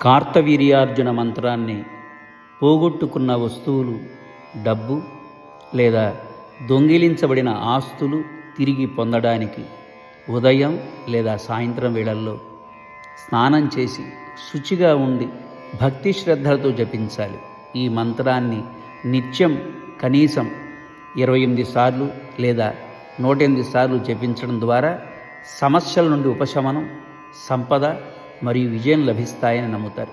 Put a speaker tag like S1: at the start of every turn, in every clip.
S1: కార్తవీర్యార్జున మంత్రాన్ని పోగొట్టుకున్న వస్తువులు, డబ్బు లేదా దొంగిలించబడిన ఆస్తులు తిరిగి పొందడానికి ఉదయం లేదా సాయంత్రం వేళల్లో స్నానం చేసి శుచిగా ఉండి భక్తి శ్రద్ధలతో జపించాలి. ఈ మంత్రాన్ని నిత్యం కనీసం 28 సార్లు లేదా 108 సార్లు జపించడం ద్వారా సమస్యల నుండి ఉపశమనం, సంపద మరియు విజయం లభిస్తాయని నమ్ముతారు.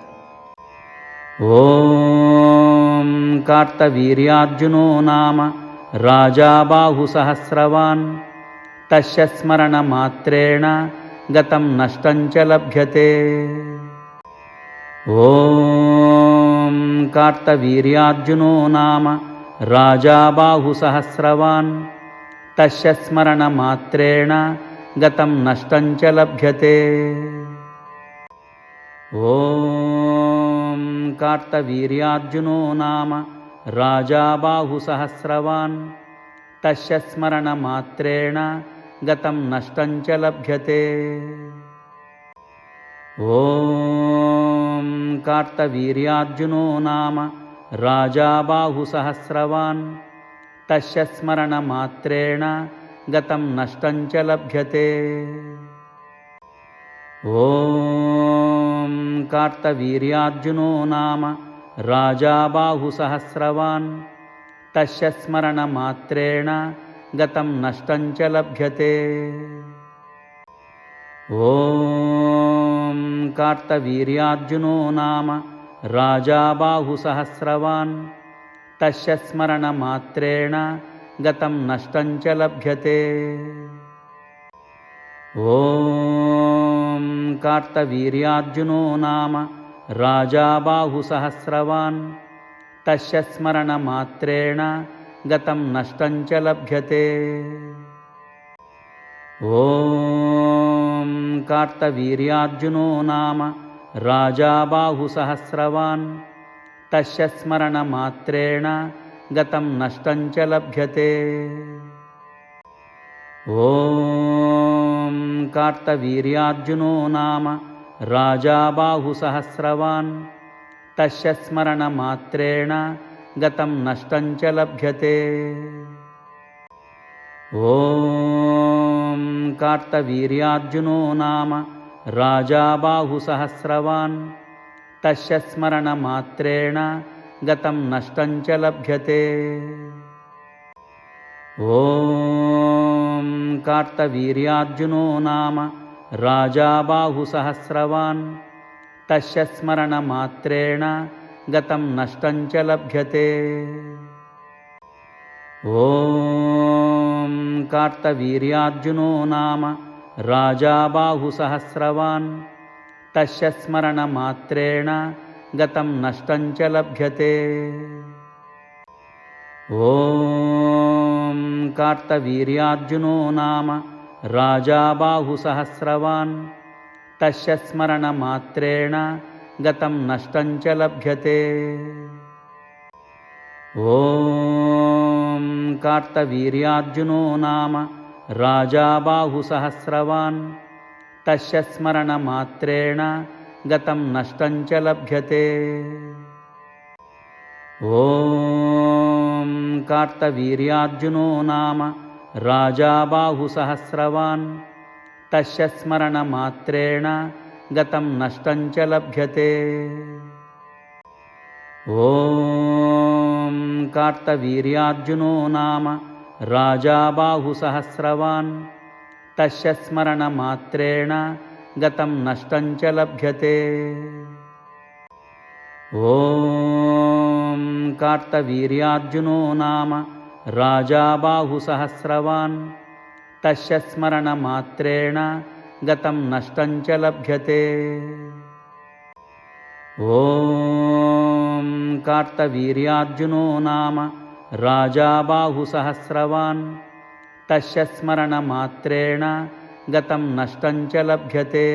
S1: ఓం కార్తవీర్యార్జునో నామ రాజా బాహు సహస్రవాన్ తస్య స్మరణ మాత్రేణ గతం నష్టం చ లభ్యతే. ఓం కార్తవీర్యార్జునో నామ రాజా బాహు సహస్రవాన్ తస్య స్మరణ మాత్రేణ గతం నష్టం చ లభ్యతే. ఓం కార్తవీర్యార్జునో నామ రాజా బాహు సహస్రవాన్ తస్య స్మరణ మాత్రేణ గతం నష్టం చ లభ్యతే. ఓం కార్తవీర్యార్జునో నామ రాజా బాహు సహస్రవాన్ తస్య స్మరణ మాత్రేణ గతం నష్టం చ లభ్యతే. ఓం కార్తవీర్యార్జునో నామ రాజా బాహు సహస్రవాన్ తస్య స్మరణ మాత్రేణ గతం నష్టం చ లభ్యతే. ఓం కార్తవీర్యార్జునో నామ రాజా బాహు సహస్రవాన్ తస్య స్మరణ మాత్రేణ గతం నష్టం చ లభ్యతే. ఓం కార్తవీర్యార్జునో నామ రాజా బాహు సహస్రవాన్ తస్య స్మరణ మాత్రేణ గతం నష్టం చ లభ్యతే. ఓం కార్తవీర్యార్జునో నామ రాజా బాహు సహస్రవాన్ తస్య స్మరణ మాత్రేణ గతం నష్టం చ లభ్యతే. ఓం కార్తవీర్యార్జునో నామ రాజా బాహు సహస్రవాన్ తస్య స్మరణ మాత్రేణ గతం నష్టం చ లభ్యతే. ఓం కార్తవీర్యార్జునో నామ రాజా బాహు సహస్రవాన్ తస్య స్మరణ మాత్రేణ గతం నష్టం చ లభ్యతే. ఓం కార్తవీర్యార్జునో నామ రాజా బాహు సహస్రవాన్ తస్య స్మరణ మాత్రేణ గతం నష్టం చ లభ్యతే. ఓం కార్తవీర్యార్జునో నామ రాజా బాహు సహస్రవాన్ తస్య స్మరణ మాత్రేణ గతం నష్టం చ లభ్యతే. ఓం కార్తవీర్యార్జునో నామ రాజా బాహు సహస్రవాన్ తస్య స్మరణ మాత్రేణ గతం నష్టం చ లభ్యతే. ఓం కార్తవీర్యార్జునో నామ రాజా బాహు సహస్రవాన్ తస్య స్మరణ మాత్రేణ గతం నష్టం చ లభ్యతే. ఓం కార్తవీర్యార్జునో నామ రాజా బాహు సహస్రవాన్ తస్య స్మరణ మాత్రేణ గతం నష్టం చ లభ్యతే. ఓం కార్తవీర్యార్జునో నామ రాజా బాహు సహస్రవాన్ తస్య స్మరణ మాత్రేణ గతం నష్టం చ లభ్యతే. ఓం కార్తవీర్యార్జునో నామ రాజా బాహు సహస్రవాన్ తస్య స్మరణ మాత్రేణ గతం నష్టం చ లభ్యతే. ఓం కార్తవీర్యార్జునో నామ రాజా బాహు సహస్రవాన్ తస్య స్మరణ మాత్రేణ గతం నష్టం చ లభ్యతే.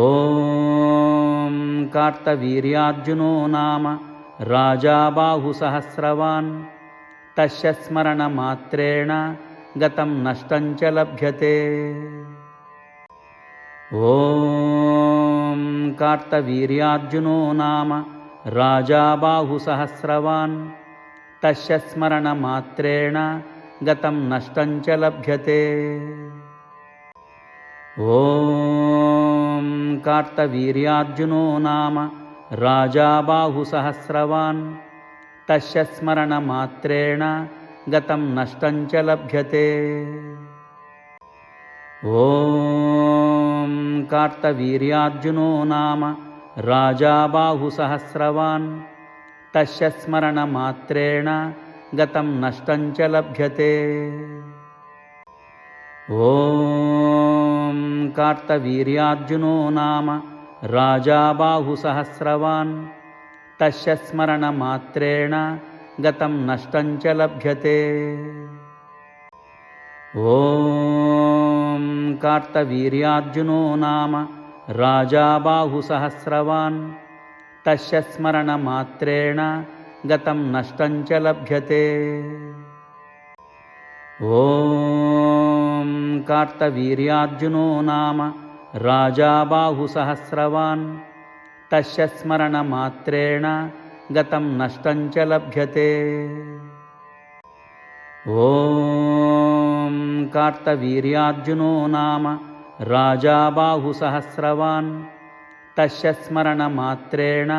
S1: ఓం కార్తవీర్యార్జునో నామ రాజా బాహు సహస్రవాన్ తస్య స్మరణ మాత్రేణ గతం నష్టం చ లభ్యతే. ఓం कार्तवीर्यार्जुनो नाम राजा बाहुसहस्रवान् तस्य स्मरणमात्रेण गतं नष्टं च लभ्यते। ॐ कार्तवीर्यार्जुनो नाम राजा बाहुसहस्रवान् तस्य स्मरणमात्रेण गतं नष्टं च लभ्यते। ॐ कार्तवीर्यार्जुनो नाम राजा बाहुसहस्रवान् तस्य स्मरणमात्रेण गतं नष्टं च लभ्यते। ॐ कार्तवीर्यार्जुनो नाम राजा बाहुसहस्रवान् तस्य स्मरणमात्रेण गतं नष्टं च लभ्यते। ॐ कार्तवीर्यार्जुनो नाम राजा बाहुसहस्रवान् तस्य स्मरणमात्रेण गतं नष्टं च लभ्यते। ॐ कार्तवीर्यार्जुनो नाम राजा बाहुसहस्रवान् तस्य स्मरणमात्रेण गतं नष्टं च लभ्यते। ॐ कार्तवीर्यार्जुनो नाम राजा बाहुसहस्रवान् तस्य स्मरणमात्रेण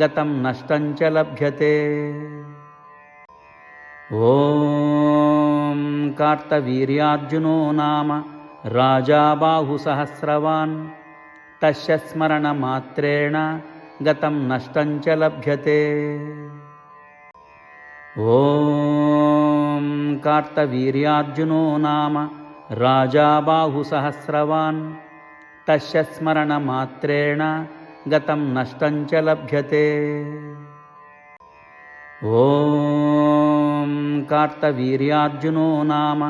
S1: गतं नष्टं च लभ्यते। ॐ कार्तवीर्यार्जुनो नाम राजा बाहुसहस्रवान् तस्य स्मरणमात्रेण गतं नष्टं च लभ्यते। ॐ कार्तवीर्यार्जुनो नाम राजा बाहुसहस्रवान् तस्य स्मरणमात्रेण गतं नष्टं च लभ्यते। ॐ कार्तवीर्यार्जुनो नाम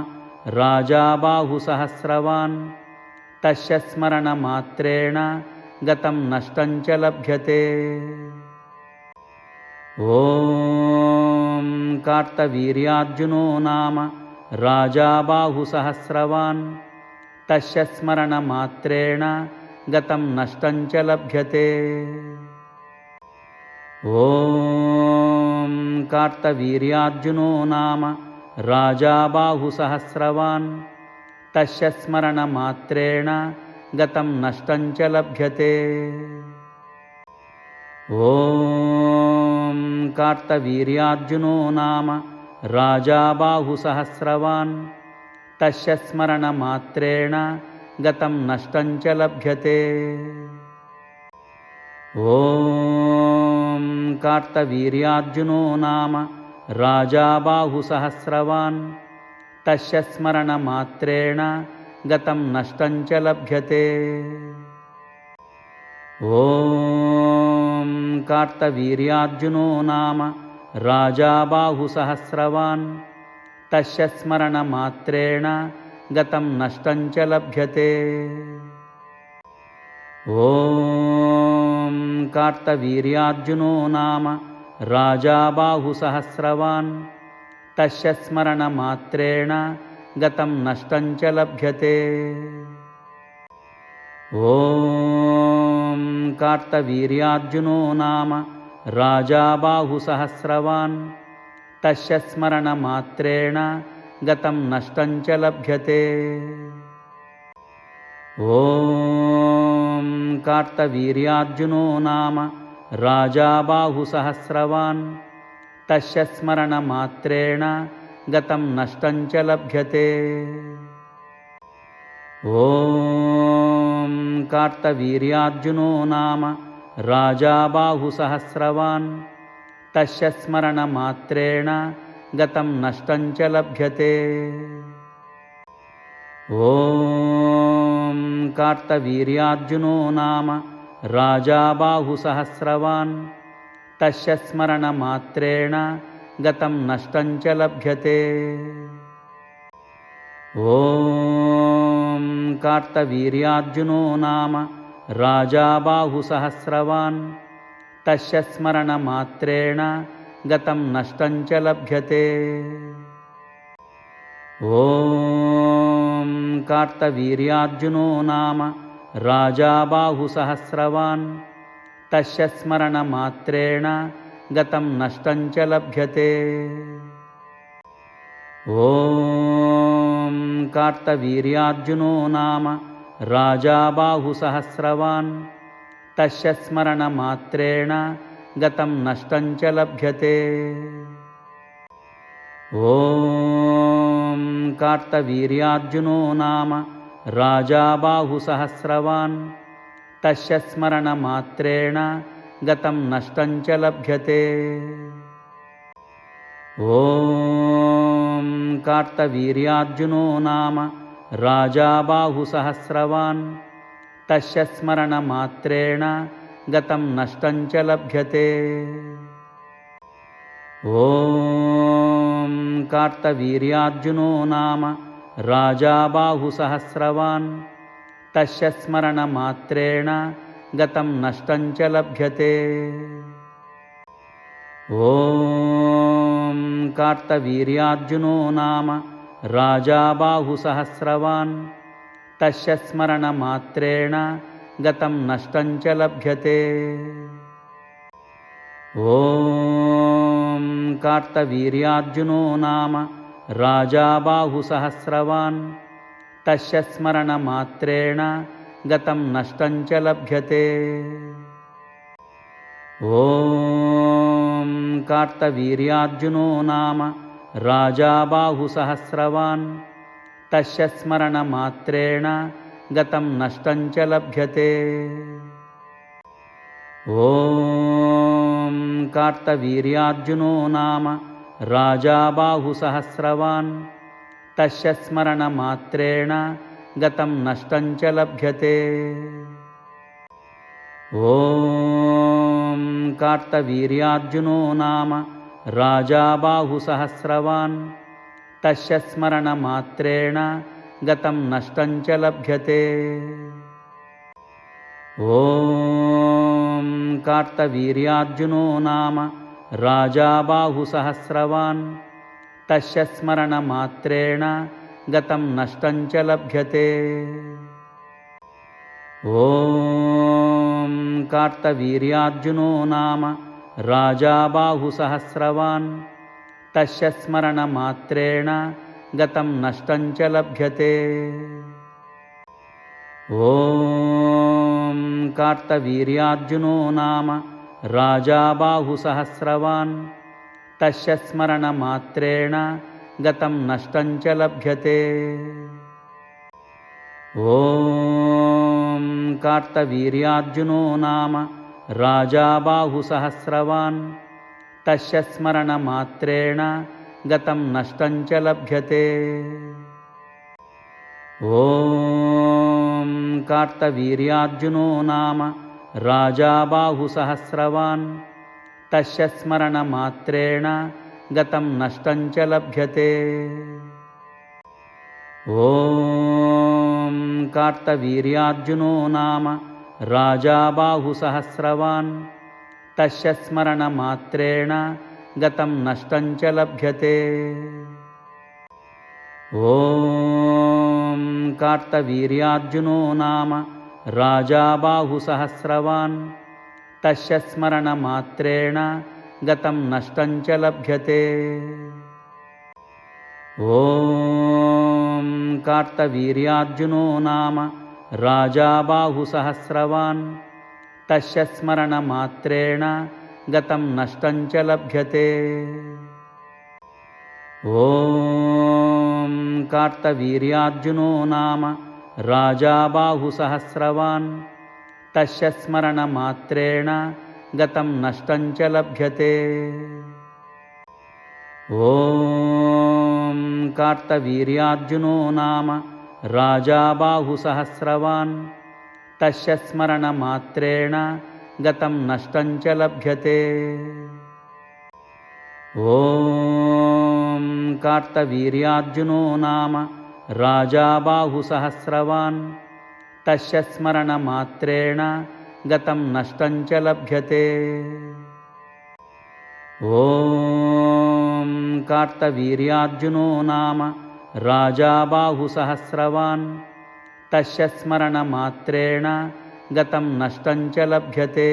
S1: राजा बाहुसहस्रवान् तस्य स्मरणमात्रेण गतं नष्टं च लभ्यते। ॐ कार्तवीर्यार्जुनो नाम राजा बाहुसहस्रवान् तस्य स्मरणमात्रेण गतं नष्टं च लभ्यते। ॐ कार्तवीर्यार्जुनो नाम राजा बाहुसहस्रवान् तस्य स्मरणमात्रेण गतं नष्टं च लभ्यते। ॐ कार्तवीर्यार्जुनो नाम राजा बाहुसहस्रवान् तस्य स्मरणमात्रेण गतं नष्टं च लभ्यते। ॐ कार्तवीर्यार्जुनो नाम राजा बाहुसहस्रवान् तस्य स्मरणमात्रेण गतं नष्टं च लभ्यते। ॐ कार्तवीर्यार्जुनो नाम राजा बाहुसहस्रवान् तस्य स्मरणमात्रेण गतं नष्टं च लभ्यते। ॐ कार्तवीर्यार्जुनो नाम राजा बाहुसहस्रवान् तस्य स्मरणमात्रेण गतं नष्टं च लभ्यते। ॐ कार्तवीर्यार्जुनो नाम राजा बाहुसहस्रवान् तस्य स्मरणमात्रेण गतं नष्टं च लभ्यते। ॐ कार्तवीर्यार्जुनो नाम राजा बाहुसहस्रवान् तस्य स्मरणमात्रेण गतं नष्टं च लभ्यते। ॐ कार्तवीर्यार्जुनो नाम राजा बाहुसहस्रवान् तस्य स्मरणमात्रेण गतं नष्टं च लभ्यते। ॐ कार्तवीर्यार्जुनो नाम राजा बाहुसहस्रवान् तस्य स्मरणमात्रेण गतं नष्टं च लभ्यते। ॐ कार्तवीर्यार्जुनो नाम राजा बाहुसहस्रवान् तस्य स्मरणमात्रेण गतं नष्टं च लभ्यते। ॐ कार्तवीर्यार्जुनो नाम राजा बाहुसहस्रवान् तस्य स्मरणमात्रेण गतं नष्टं च लभ्यते। ॐ कार्तवीर्यार्जुनो नाम राजा बाहुसहस्रवान् तस्य स्मरणमात्रेण गतं नष्टं च लभ्यते। ॐ कार्तवीर्यार्जुनो नाम राजा बाहुसहस्रवान् तस्य स्मरणमात्रेण गतं नष्टं च लभ्यते। ॐ कार्तवीर्यार्जुनो नाम राजा बाहुसहस्रवान् तस्य स्मरणमात्रेण गतं नष्टं च लभ्यते। ॐ कार्तवीर्यार्जुनो नाम राजा बाहुसहस्रवान् तस्य स्मरणमात्रेण गतं नष्टं च लभ्यते। ॐ कार्तवीर्यार्जुनो नाम राजा बाहुसहस्रवान् तस्य स्मरणमात्रेण गतं नष्टं च लभ्यते। ॐ कार्तवीर्यार्जुनो नाम राजा बाहुसहस्रवान् तस्य स्मरणमात्रेण गतं नष्टं च लभ्यते। ॐ कार्तवीर्यार्जुनो नाम राजा बाहुसहस्रवान् तस्य स्मरणमात्रेण गतं नष्टं च लभ्यते। ॐ कार्तवीर्यार्जुनो नाम राजा बाहुसहस्रवान् तस्य स्मरणमात्रेण गतं नष्टं च लभ्यते। ॐ कार्तवीर्यार्जुनो नाम राजा बाहुसहस्रवान् तस्य स्मरणमात्रेण गतं नष्टं च लभ्यते। ॐ कार्तवीर्यार्जुनो नाम राजा बाहुसहस्रवान् तस्य स्मरणमात्रेण गतं नष्टं च लभ्यते। ॐ कार्तवीर्यार्जुनो नाम राजा बाहुसहस्रवान् तस्य स्मरणमात्रेण गतं नष्टं च लभ्यते। ॐ कार्तवीर्यार्जुनो नाम राजा बाहुसहस्रवान् तस्य स्मरणमात्रेण गतं नष्टं च लभ्यते। ॐ कार्तवीर्यार्जुनो नाम राजा बाहुसहस्रवान् तस्य स्मरणमात्रेण गतं नष्टं च लभ्यते। ॐ कार्तवीर्यार्जुनो नाम राजा बाहुसहस्रवान् तस्य स्मरणमात्रेण गतं नष्टं च लभ्यते। ॐ कार्तवीर्यार्जुनो नाम राजा बाहुसहस्रवान् तस्य स्मरणमात्रेण गतं नष्टं च लभ्यते। ॐ कार्तवीर्यार्जुनो नाम राजा बाहुसहस्रवान् तस्य स्मरणमात्रेण गतं नष्टं च लभ्यते। ॐ कार्तवीर्यार्जुनो नाम राजा बाहुसहस्रवान् तस्य स्मरणमात्रेण गतं नष्टं च लभ्यते। ॐ कार्तवीर्यार्जुनो नाम राजा बाहुसहस्रवान् तस्य स्मरणमात्रेण गतं नष्टं च लभ्यते। ॐ कार्तवीर्यार्जुनो नाम राजा बाहुसहस्रवान् तस्य स्मरणमात्रेण गतं नष्टं च लभ्यते। ॐ कार्तवीर्यार्जुनो नाम राजा बाहुसहस्रवान् तस्य स्मरणमात्रेण गतं नष्टं च लभ्यते। ॐ कार्तवीर्यार्जुनो नाम राजा बाहुसहस्रवान् तस्य स्मरणमात्रेण गतं नष्टं च लभ्यते।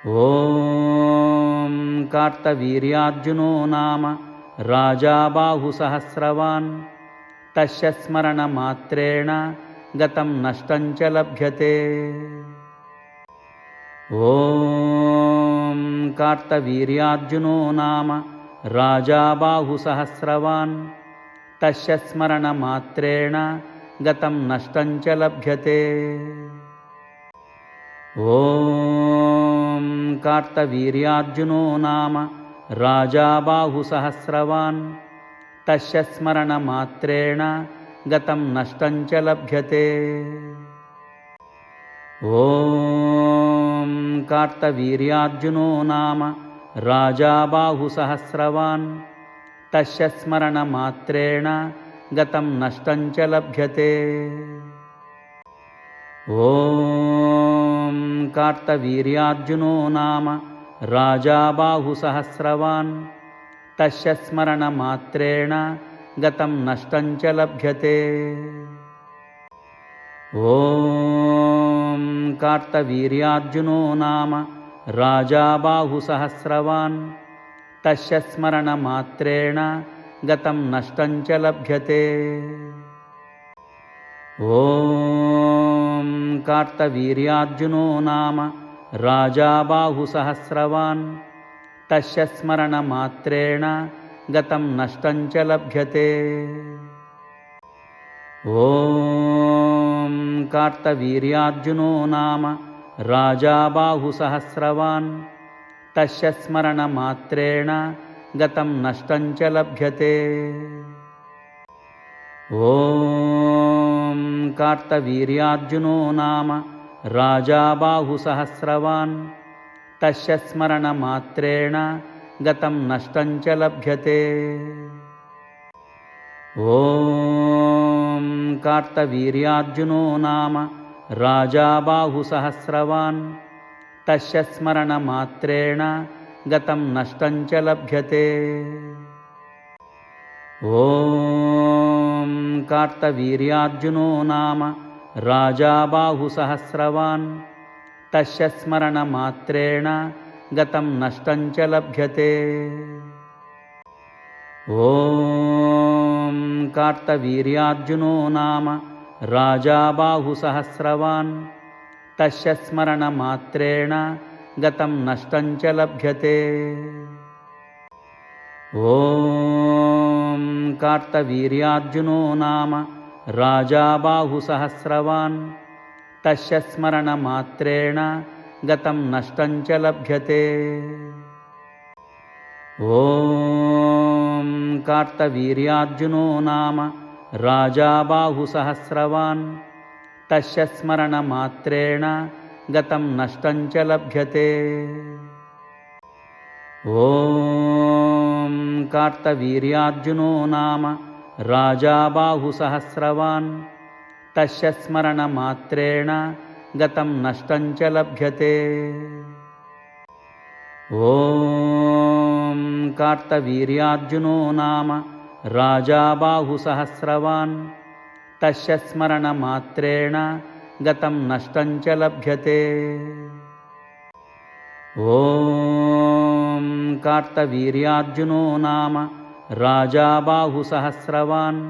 S1: ॐ कार्तवीर्यार्जुनो नाम राजा बाहुसहस्रवान् तस्य स्मरणमात्रेण गतं नष्टं च लभ्यते। ॐ कार्तवीर्यार्जुनो नाम राजा बाहुसहस्रवान् तस्य स्मरणमात्रेण गतं नष्टं च लभ्यते। ॐ कार्तवीर्यार्जुनो नाम राजा बाहुसहस्रवान् तस्य स्मरणमात्रेण गतं नष्टं च लभ्यते। ॐ कार्तवीर्यार्जुनो नाम राजा बाहुसहस्रवान् तस्य स्मरणमात्रेण गतं नष्टं च लभ्यते। ॐ कार्तवीर्यार्जुनो नाम राजा बाहुसहस्रवान् तस्य स्मरणमात्रेण गतं नष्टं च लभ्यते। ॐ कार्तवीर्यार्जुनो नाम राजा बाहुसहस्रवान् तस्य स्मरणमात्रेण गतं नष्टं च लभ्यते। ॐ कार्तवीर्यार्जुनो नाम राजा बाहुसहस्रवान् तस्य स्मरणमात्रेण गतं नष्टं च लभ्यते। ॐ कार्तवीर्यार्जुनो नाम राजा बाहुसहस्रवान् तस्य स्मरणमात्रेण गतं नष्टं च लभ्यते। ॐ कार्तवीर्यार्जुनो नाम राजा बाहुसहस्रवान् तस्य स्मरणमात्रेण गतं नष्टं च लभ्यते। ॐ कार्तवीर्यार्जुनो नाम राजा बाहुसहस्रवान् तस्य स्मरणमात्रेण गतं नष्टं च लभ्यते। ॐ कार्तवीर्यार्जुनो नाम राजा बाहुसहस्रवान् तस्य स्मरणमात्रेण गतं नष्टं च लभ्यते। ॐ कार्तवीर्यार्जुनो नाम राजा बाहुसहस्रवान् तस्य स्मरणमात्रेण गतं नष्टं च लभ्यते। ॐ कार्तवीर्यार्जुनो नाम राजा बाहुसहस्रवान् तस्य स्मरणमात्रेण गतं नष्टं च लभ्यते। ॐ कार्तवीर्यार्जुनो नाम राजा बाहुसहस्रवान् तस्य स्मरणमात्रेण गतं नष्टं च लभ्यते। ॐ कार्तवीर्यार्जुनो नाम राजा बाहुसहस्रवान् तस्य स्मरणमात्रेण गतं नष्टं च लभ्यते। ॐ कार्तवीर्यार्जुनो नाम राजा बाहुसहस्रवान् तस्य स्मरणमात्रेण गतं नष्टं च लभ्यते। ॐ कार्तवीर्यार्जुनो नाम राजा बाहुसहस्रवान्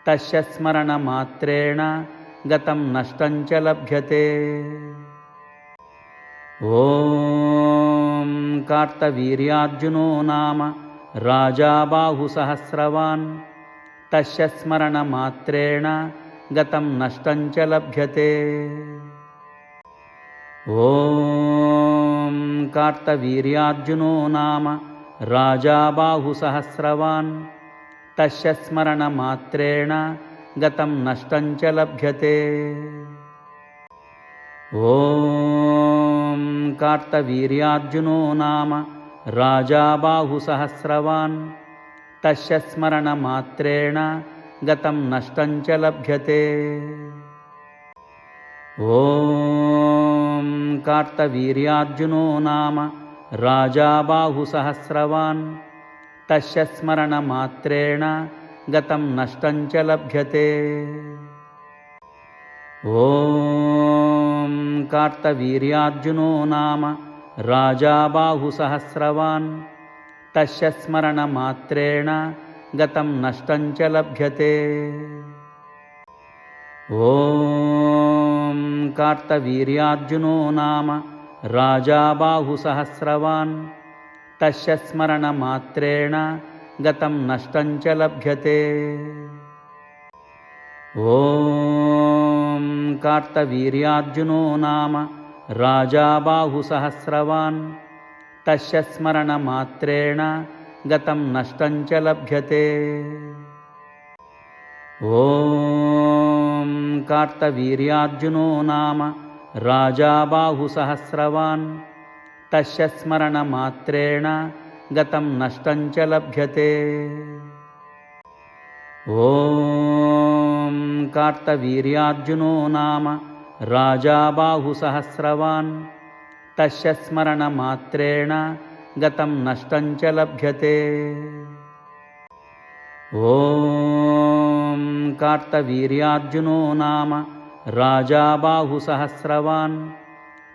S1: तस्य स्मरणमात्रेण गतं नष्टं च लभ्यते। ॐ कार्तवीर्यार्जुनो नाम राजा बाहुसहस्रवान् तस्य स्मरणमात्रेण गतं नष्टं च लभ्यते। ॐ कार्तवीर्यार्जुनो नाम राजा बाहुसहस्रवान् तस्य स्मरणमात्रेण गतं नष्टं च लभ्यते। ॐ कार्तवीर्यार्जुनो नाम राजा बाहुसहस्रवान् तस्य स्मरणमात्रेण गतं नष्टं च लभ्यते। ॐ कार्तवीर्यार्जुनो नाम राजा बाहुसहस्रवान् तस्य स्मरणमात्रेण गतं नष्टं च लभ्यते। ॐ कार्तवीर्यार्जुनो नाम राजा बाहुसहस्रवान् तस्य स्मरणमात्रेण गतं नष्टं च लभ्यते। ॐ कार्तवीर्यार्जुनो नाम राजा बाहुसहस्रवान् तस्य स्मरणमात्रेण गतं नष्टं च लभ्यते। ॐ कार्तवीर्यार्जुनो नाम राजा बाहुसहस्रवान् तस्य स्मरणमात्रेण गतं नष्टं च लभ्यते। ॐ कार्तवीर्यार्जुनो नाम राजा बाहुसहस्रवान् तस्य स्मरणमात्रेण गतं नष्टं च लभ्यते। ॐ कार्तवीर्यार्जुनो नाम राजा बाहुसहस्रवान् तस्य स्मरणमात्रेण गतं नष्टं च लभ्यते। ॐ कार्तवीर्यार्जुनो नाम राजा बाहुसहस्रवान्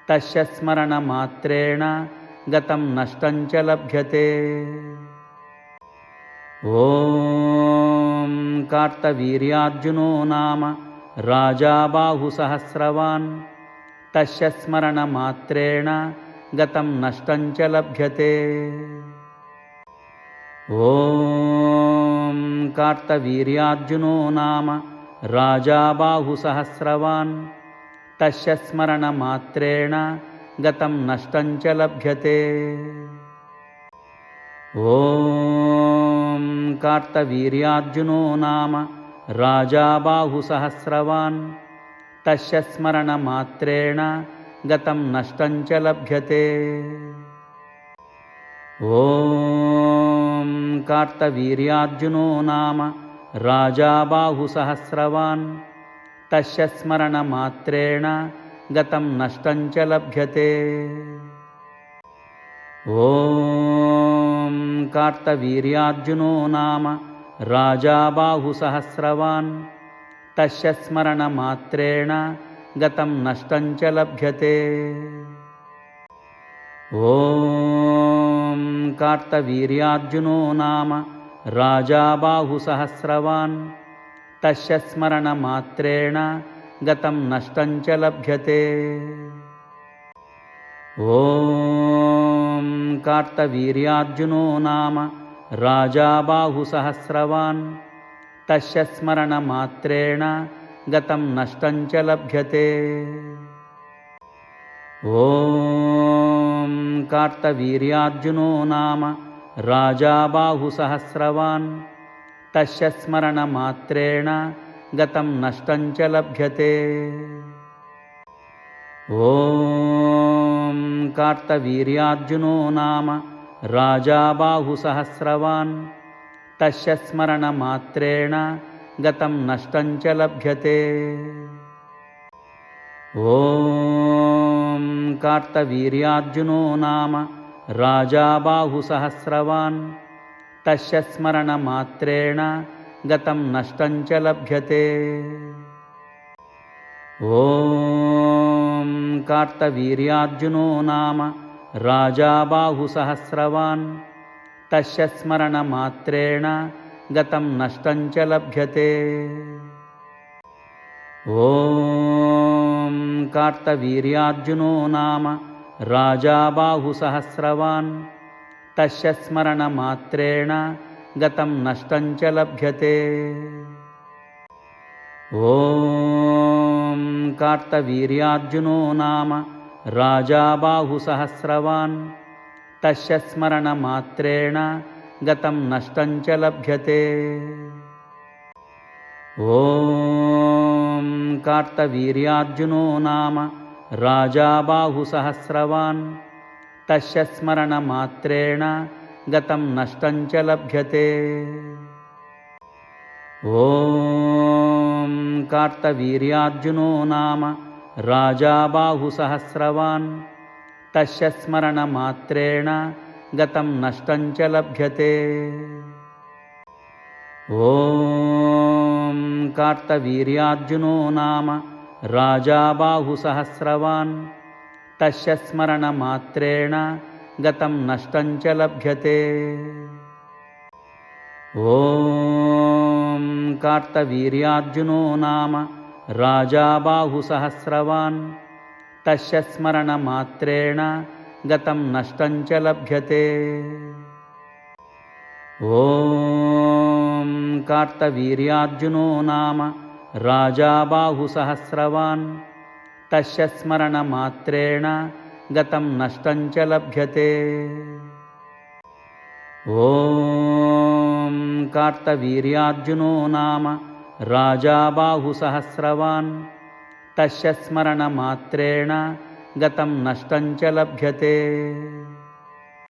S1: तस्य स्मरणमात्रेण गतं नष्टं च लभ्यते। ॐ कार्तवीर्यार्जुनो नाम राजा बाहुसहस्रवान् तस्य स्मरणमात्रेण गतं नष्टं च लभ्यते। ॐ कार्तवीर्यार्जुनो नाम राजा बाहुसहस्रवान् तस्य स्मरणमात्रेण गतं नष्टं च लभ्यते। ॐ कार्तवीर्यार्जुनो नाम राजा बाहुसहस्रवान् तस्य स्मरणमात्रेण गतं नष्टं च लभ्यते। ॐ कार्तवीर्यार्जुनो नाम राजा बाहुसहस्रवान् तस्य स्मरणमात्रेण गतं नष्टं च लभ्यते। ॐ कार्तवीर्यार्जुनो नाम राजा बाहुसहस्रवान् तस्य स्मरणमात्रेण गतं नष्टं च लभ्यते। ॐ कार्तवीर्यार्जुनो नाम राजा बाहुसहस्रवान् तस्य स्मरणमात्रेण गतं नष्टं च लभ्यते। ॐ कार्तवीर्यार्जुनो नाम राजा बाहुसहस्रवान् तस्य स्मरणमात्रेण गतं नष्टं च लभ्यते। ॐ कार्तवीर्यार्जुनो नाम राजा बाहुसहस्रवान् तस्य स्मरणमात्रेण गतं नष्टं च लभ्यते। ॐ कार्तवीर्यार्जुनो नाम राजा बाहुसहस्रवान् तस्य स्मरणमात्रेण गतं नष्टं च लभ्यते। ॐ कार्तवीर्यार्जुनो नाम राजा बाहुसहस्रवान् तस्य स्मरणमात्रेण गतं नष्टं च लभ्यते। ॐ कार्तवीर्यार्जुनो नाम राजा बाहुसहस्रवान् तस्य स्मरणमात्रेण गतं नष्टं च लभ्यते। ॐ कार्तवीर्यार्जुनो नाम राजा बाहुसहस्रवान् तस्य स्मरणमात्रेण गतं नष्टं च लभ्यते। ॐ कार्तवीर्यार्जुनो नाम राजा बाहुसहस्रवान् तस्य स्मरणमात्रेण गतं नष्टं च लभ्यते। ॐ कार्तवीर्यार्जुनो नाम राजा बाहुसहस्रवान् तस्य स्मरणमात्रेण गतं नष्टं च लभ्यते। ॐ कार्तवीर्यार्जुनो नाम राजा बाहुसहस्रवान् तस्य स्मरणमात्रेण गतं नष्टं च लभ्यते। ॐ कार्तवीर्यार्जुनो नाम राजा बाहुसहस्रवान् तस्य स्मरणमात्रेण गतं नष्टं च लभ्यते। ॐ कार्तवीर्यार्जुनो नाम राजा बाहुसहस्रवान् तस्य स्मरणमात्रेण गतं नष्टं च लभ्यते। ॐ कार्तवीर्यार्जुनो नाम राजा बाहुसहस्रवान् तस्य स्मरणमात्रेण गतं नष्टं च लभ्यते। ॐ कार्तवीर्यार्जुनो नाम राजा बाहुसहस्रवान् तस्य स्मरणमात्रेण गतं नष्टं च लभ्यते।